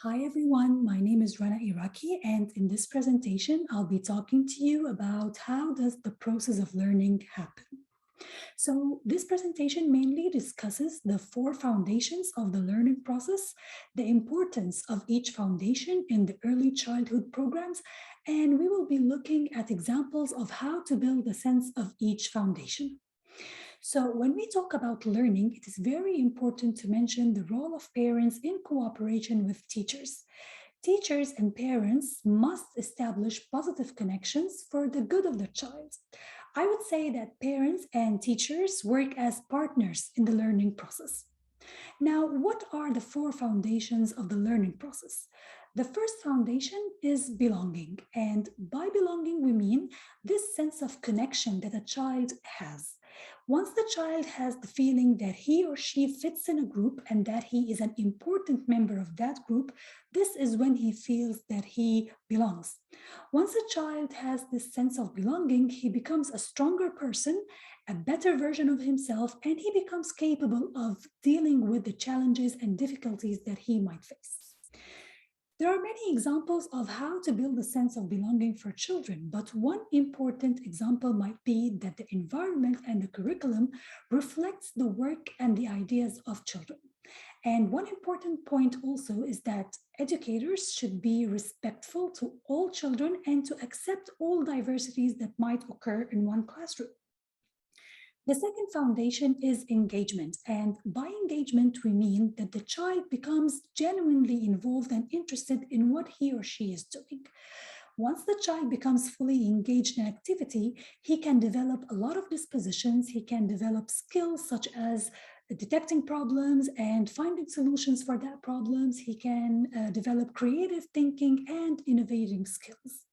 Hi everyone, my name is Rana Eraki, and in this presentation I'll be talking to you about how does the process of learning happen. So this presentation mainly discusses the four foundations of the learning process, the importance of each foundation in the early childhood programs, and we will be looking at examples of how to build a sense of each foundation. So when we talk about learning, it is very important to mention the role of parents in cooperation with teachers. Teachers and parents must establish positive connections for the good of the child. I would say that parents and teachers work as partners in the learning process. Now, what are the four foundations of the learning process? The first foundation is belonging. And by belonging, we mean this sense of connection that a child has. Once the child has the feeling that he or she fits in a group and that he is an important member of that group, this is when he feels that he belongs. Once a child has this sense of belonging, he becomes a stronger person, a better version of himself, and he becomes capable of dealing with the challenges and difficulties that he might face. There are many examples of how to build a sense of belonging for children, but one important example might be that the environment and the curriculum reflects the work and the ideas of children. And one important point also is that educators should be respectful to all children and to accept all diversities that might occur in one classroom. The second foundation is engagement. And by engagement, we mean that the child becomes genuinely involved and interested in what he or she is doing. Once the child becomes fully engaged in activity, he can develop a lot of dispositions. He can develop skills such as detecting problems and finding solutions for that problems. He can develop creative thinking and innovating skills.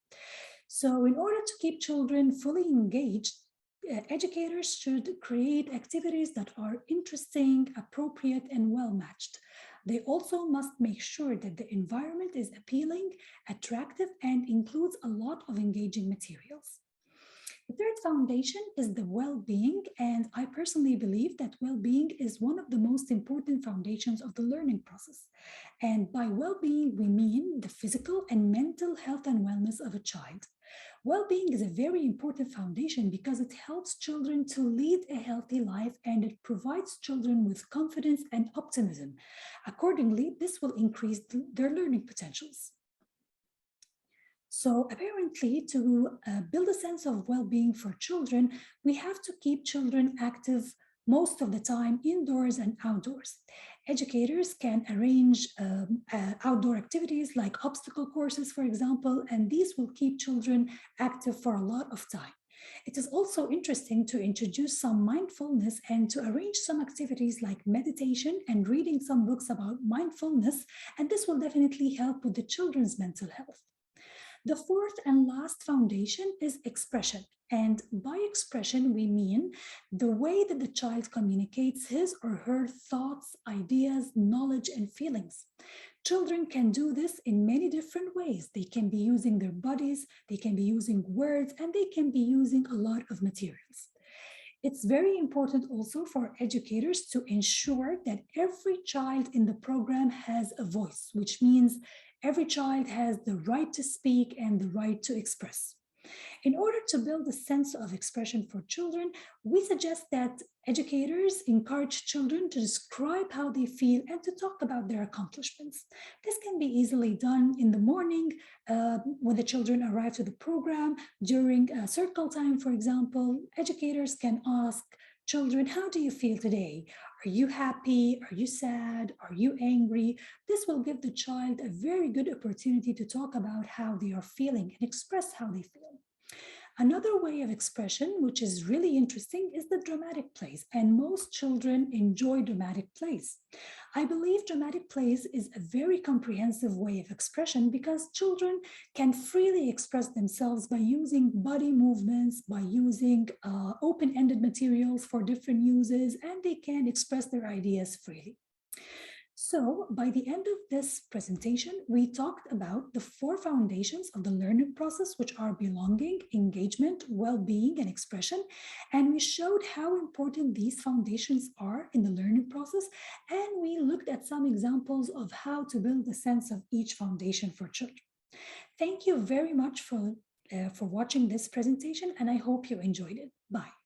So in order to keep children fully engaged, educators should create activities that are interesting, appropriate, and well matched. They also must make sure that the environment is appealing, attractive, and includes a lot of engaging materials. The third foundation is the well-being, and I personally believe that well-being is one of the most important foundations of the learning process. And by well-being, we mean the physical and mental health and wellness of a child. Well-being is a very important foundation because it helps children to lead a healthy life and it provides children with confidence and optimism. Accordingly, this will increase their learning potentials. So apparently, to build a sense of well-being for children, we have to keep children active most of the time indoors and outdoors. Educators can arrange outdoor activities like obstacle courses, for example, and these will keep children active for a lot of time. It is also interesting to introduce some mindfulness and to arrange some activities like meditation and reading some books about mindfulness, and this will definitely help with the children's mental health. The fourth and last foundation is expression. And by expression, we mean the way that the child communicates his or her thoughts, ideas, knowledge, and feelings. Children can do this in many different ways. They can be using their bodies, they can be using words, and they can be using a lot of materials. It's very important also for educators to ensure that every child in the program has a voice, which means every child has the right to speak and the right to express. In order to build a sense of expression for children, we suggest that educators encourage children to describe how they feel and to talk about their accomplishments. This can be easily done in the morning when the children arrive to the program. During circle time, for example, educators can ask children, how do you feel today? Are you happy? Are you sad? Are you angry? This will give the child a very good opportunity to talk about how they are feeling and express how they feel. Another way of expression, which is really interesting, is the dramatic plays, and most children enjoy dramatic plays. I believe dramatic plays is a very comprehensive way of expression because children can freely express themselves by using body movements, by using open-ended materials for different uses, and they can express their ideas freely. So, by the end of this presentation, we talked about the four foundations of the learning process, which are belonging, engagement, well being, and expression. And we showed how important these foundations are in the learning process. And we looked at some examples of how to build a sense of each foundation for children. Thank you very much for watching this presentation, and I hope you enjoyed it. Bye.